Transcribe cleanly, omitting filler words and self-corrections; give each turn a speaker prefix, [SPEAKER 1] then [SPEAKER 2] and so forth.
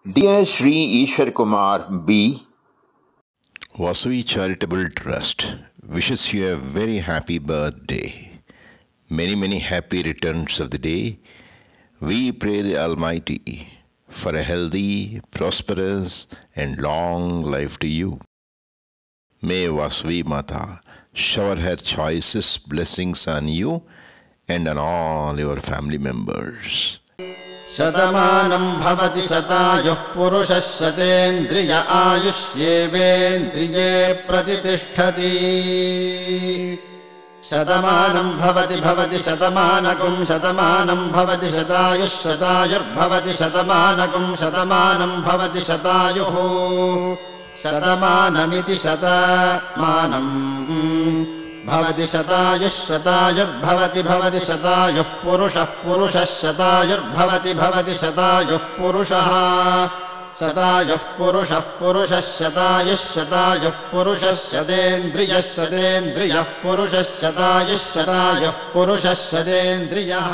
[SPEAKER 1] Dear Sri Ishwar Kumar B,
[SPEAKER 2] Vasui Charitable Trust wishes you a very happy birthday. Many happy returns of the day. We pray the Almighty for a healthy, prosperous, and long life to you. May Vasui Mata shower her choicest blessings on you and on all your family members.
[SPEAKER 3] शतमानं भवति शतायुः पुरुषः शतेन्द्रिय आयुष्येवेन्द्रिये प्रतिष्ठति शतमानं भवति शतमानकं शतमानं भवति शतायुः शतायुर्भवति शतमानकं शतमानं भवति शतायुः शतमानमिति शतमानम् भवति शतायुः शतायुर्भवति शतायुः पुरुषः शतायुर्भवति शतायुः पुरुषः शतायुः पुरुषः शतायुः पुरुषः शतेन्द्रियः पुरुषः शतायुः पुरुषः शतेन्द्रियः